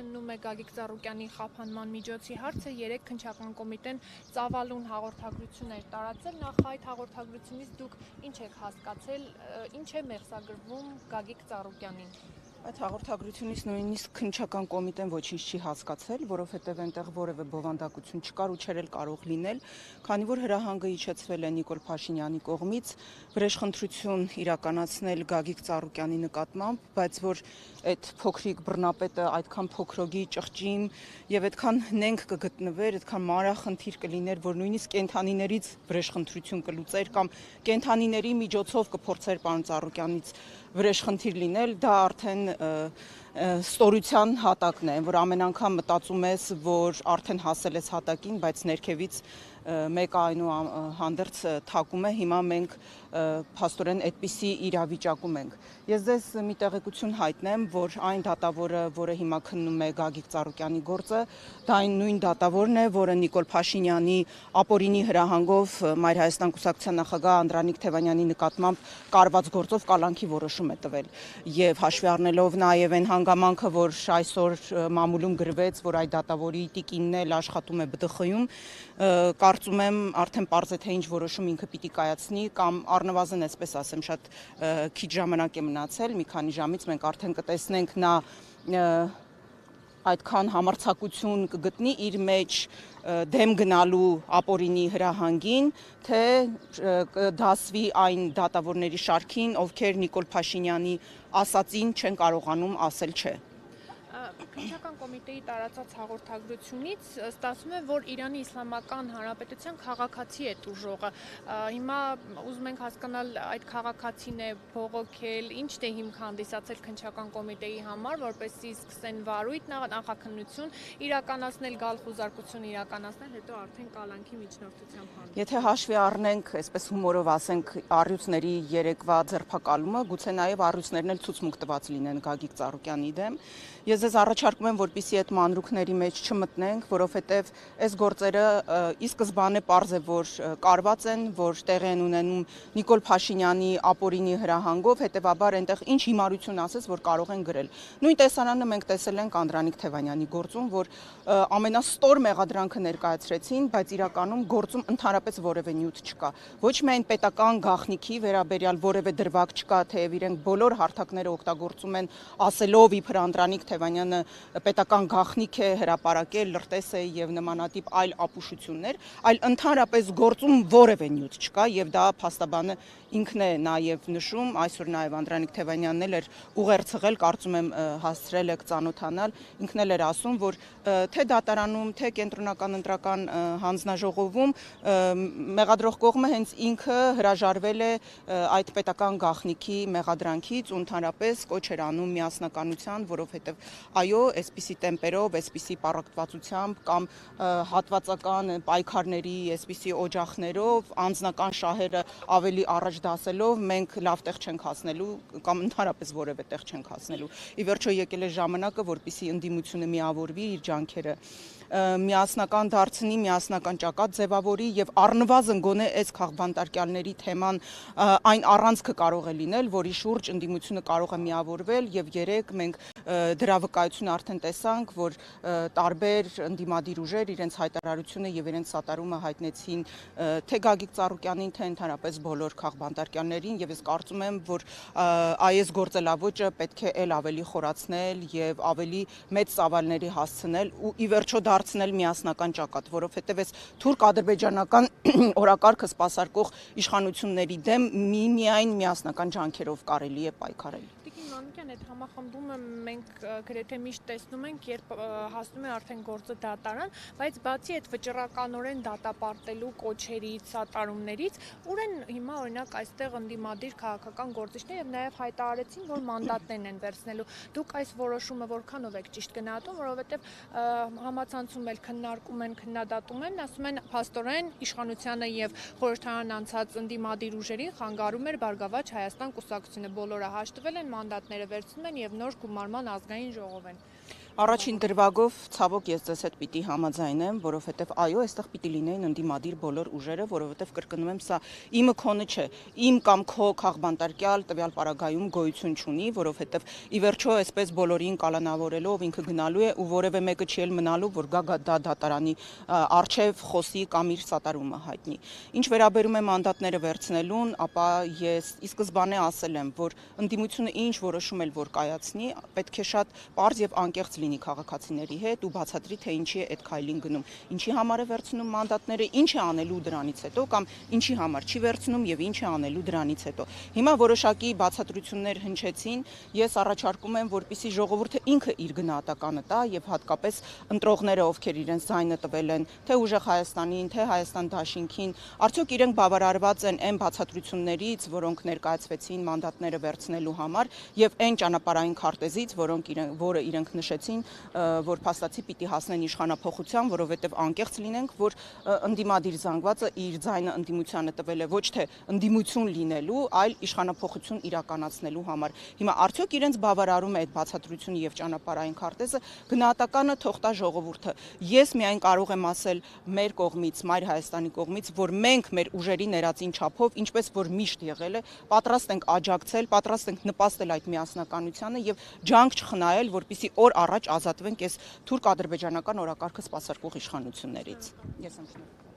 քննում է Գագիկ Ծառուկյանի խափանման միջոցի հարցը, երեկ քննչական կոմիտեն ծավալուն հաղորդագրություն էր տարածել, նախ այդ հաղորդագրությունից դուք ինչ եք հասկացել, ինչ է մեղսագրվում Գագիկ Ծառուկյանին։ Այդ հաղորդագրությունից նույնիսկ քննչական կոմիտեն ոչինչ չի հասկացել, որովհետև այնտեղ որևէ բովանդակություն չկար ու չէր էլ կարող լինել, քանի որ հրահանգը իջեցվել է Նիկոլ Փաշինյանի կողմից վրեժխնդրություն իրականացնել Գագիկ Ծառուկյանի նկատմամբ, բայց որ այդ փոքրիկ բռնապետը այդքան փոքրոգի ճղճին եւ այդքան նենգ կգտնվեր, այդքան մանրախնդիր կլիներ, որ նույնիսկ կենթանիներից վրեժխնդրություն կլուծեր կամ կենթանիների միջոցով կփորձեր պարոն Ծառուկյանից վրեժխնդիր լինել, դա արդեն ստորության հատակն է, որ ամեն անգամ մտածում ես, որ արդեն հասել ես հատակին, բայց ներքևից մեկը այնուհանդերձ թակում է, հիմա մենք փաստորեն այդպիսի իրավիճակում ենք։ Ես ձեզ մի տեղեկություն հայտնեմ, որ այն դատավորը, որը հիմա քննում է Գագիկ Ծառուկյանի գործը, դա այն նույն դատավորն է, որը Նիկոլ Փաշինյանի ապօրինի հրահանգով Մայր Հայաստան կուսակցության նախագահ Անդրանիկ Թևանյանի նկատմամբ կարված գործով կալանքի որոշում է տվել։ Եվ հաշվի առնելով նաև այն հանգամանքը, որ այսօր մամուլում գրվեց, որ այդ դատավորի տիկինն էլ աշխատում է ԲԴԽ-ում, կարծում եմ արդեն պարզ է, թե ինչ որոշում ինքը պիտի կայացնի կամ առնվազն այսպես ասեմ, շատ քիչ ժամանակ է մնացել, մի քանի ժամից մենք արդեն կտեսնենք նա այդքան համարձակություն կգտնի իր մեջ դեմ գնալու ապօրինի հրահանգին, թե կդասվի այն դատավորների շարքին, ովքեր Նիկոլ Փաշինյանի ասածին չեն կարողանում ասել չէ։ Քննչական կոմիտեի տարածած հաղորդագրությունից ստացվում է, որ Իրանի Իսլամական Հանրապետության քաղաքացի է տուժողը։ Հիմա ուզում ենք հասկանալ, այդ քաղաքացին է բողոքել, ինչ է հիմք հանդիսացել քննչական կոմիտեի համար, որպեսզի սկսեն վարույթ, նախաքննություն իրականացնել, գալխուզարկություն իրականացնել, հետո արդեն կալանքի միջնորդությամբ հանդիպել։ Եթե հաշվի առնենք, այսպես հումորով ասենք, առյուծների երեկվա ձերբակալումը, գուցե նաև առյուծներն էլ ցուցմունք տված լինեն Գագիկ Ծառուկյանի դեմ։ Ես ձեզ առաջարկում եմ, որպեսզի այդ մանրուքների մեջ չմտնենք, որովհետև այս գործերը ի սկզբանե պարզ է, որ կարված են, որ տեղի են ունենում Նիկոլ Փաշինյանի ապօրինի հրահանգով, հետևաբար այնտեղ ինչ հիմարություն ասես, որ կարող են գրել։ Նույն տեսարանը մենք տեսել ենք Անդրանիկ Թևանյանի գործում, որ ամենաստոր մեղադրանքը ներկայացրեցին, բայց իրականում գործում ընդհանրապես որևէ նյութ չկա։ Ոչ միայն պետական գաղտնիքի վերաբերյալ որևէ դրվագ չկա, թեև իրենք բոլոր հարթակները օգտագործում են ասելով իբր Անդրանիկ Թևանյանը պետական գաղտնիք է հրապարակել, լրտես է եւ նմանատիպ այլ ապուշություններ, այլ ընդհանրապես գործում որևէ նյութ չկա եւ դա փաստաբանը ինքն է նաեւ նշում, այսօր նաեւ Անդրանիկ Թևանյանն էլ էր ուղերձղել, կարծում եմ հասցրել եք ծանոթանալ, ինքն էլ էր ասում, որ թե դատարանում, թե կենտրոնական ընտրական հանձնաժողովում մեղադրող կողմը հենց ինքը հրաժարվել է այդ պետական գաղտնիքի մեղադրանքից ու ընդհանրապես կոչ էր անում միասնականության, որովհետեւ այո, այսպիսի տեմպերով, այսպիսի պառակտվածությամբ կամ հատվածական պայքարների, այսպիսի օջախներով, անձնական շահերը ավելի առաջ դասելով մենք լավ տեղ չենք հասնելու կամ ընդհանրապես որևէ տեղ չենք հասնելու։ Ի վերջո եկել է ժամանակը, որպեսզի ընդդիմությունը միավորվի, իր ջանքերը միասնական դարձնի, միասնական ճակատ ձևավորի եւ առնվազն գոնե այս քաղբանտարկյալների թեման այն առանցքը կարող է լինել, որի շուրջ ընդդիմությունը կարող է միավորվել եւ երեք մենք դրա վկայությունը արդեն տեսանք, որ տարբեր ընդդիմադիր ուժեր իրենց հայտարարությունը եւ իրենց սատարումը հայտնեցին թե Գագիկ Ծառուկյանին, թե ընդհանրապես բոլոր քաղբանտարկյալներին եւ ես կարծում եմ, որ այս գործելավոճը պետք է ել ավելի խորացնել եւ ավելի մեծ ծավալների հասցնել ու ի վերջո դարձնել միասնական ճակատ, որովհետեւ այս թուրք-ադրբեջանական օրակարգը սպասարկող իշխանությունների դեմ միայն միասնական ջանքերով կարելի է պայքարել։ Մանուկյան, այդ համախմբումը մենք գրեթե միշտ տեսնում ենք, երբ հասնում է արդեն գործը դատարան, բայց բացի այդ վճռականորեն դատապարտելու կոչերից, սատարումներից, ուր են հիմա օրինակ այստեղ ընդդիմադիր քաղաքական գործիչները եւ նաեւ հայտարարեցին, որ մանդատներն են վերցնելու։ Դուք այս որոշումը որքանով եք ճիշտ գնահատում, որովհետեւ համացանցում էլ քննարկում են, քննադատում են, ասում են փաստորեն իշխանությանը եւ խորհրդարան անցած ընդդիմադիր ուժերին խանգարում էր Բարգավաճ Հայաստան կուսակցությունը, բոլորը հաշտվել են, մանդատները վերցնում են եւ նոր գումարման ազգային ժողով են։ Առաջին դրվագով ցավոք ես ձեզ հետ պիտի համաձայնեմ, որովհետև այո, այստեղ պիտի լինեին ընդդիմադիր բոլոր ուժերը, որովհետև կրկնում եմ, սա իմը քոնը չէ, իմ կամ քո քաղբանտարկյալ տվյալ պարագայում գոյություն չունի, որովհետև ի վերջո այսպես բոլորին կալանավորելով ինքը գնալու է ու որևէ մեկը չի էլ մնալու, որ գա դա դատարանի արչև խոսի կամ իր սատարումը հայտնի։ Ինչ վերաբերում է մանդատները վերցնելուն, ապա ես ի սկզբանե ասել եմ, որ ընդդիմությունը ինչ որոշում էլ որ կայացնի, պետք է շատ պարզ եւ անկեղծ լինի քաղաքացիների հետ ու բացատրի, թե ինչի է այդ քայլին գնում, ինչի համար է վերցնում մանդատները, ինչ է անելու դրանից հետո կամ ինչի համար չի վերցնում եւ ինչ է անելու դրանից հետո։ Հիմա որոշակի բացատրություններ հնչեցին, ես առաջարկում եմ, որպեսզի ժողովուրդը ինքը իր գնահատականը տա եւ հատկապես ընտրողները, ովքեր իրենց ձայնը տվել են, թե Ուժեղ Հայաստանին, թե Հայաստան Դաշինքին, արդյոք իրենք բավարարված են այն բացատրություններից, որոնք ներկայացվեցին մանդատները վերցնելու համար եւ այն ճանապարհային քարտեզից, որը իրենք նշեցին, որ փաստացի պիտի հասնեն իշխանափոխության, որովհետև անկեղծ լինենք, որ ընդդիմադիր զանգվածը իր ձայնը ընդդիմությանը տվել է ոչ թե ընդդիմություն լինելու, այլ իշխանափոխություն իրականացնելու համար։ Հիմա արդյոք իրենց բավարարում է այդ բացատրությունը եւ ճանապարհային քարտեզը, գնահատականը թող տա ժողովուրդը։ Ես միայն կարող եմ ասել մեր կողմից, Մայր Հայաստանի կողմից, որ մենք մեր ուժերի ներածին չափով, ինչպես որ միշտ եղել է, պատրաստ ենք աջակցել, պատրաստ ենք նպաստել այդ միասնականությանը եւ ջանք չխնայել, որպեսզի օր առաջ ազատվենք այս թուրք-ադրբեջանական օրակարգը սպասարկող իշխանություններից։ Ես եմ շնորհակալ։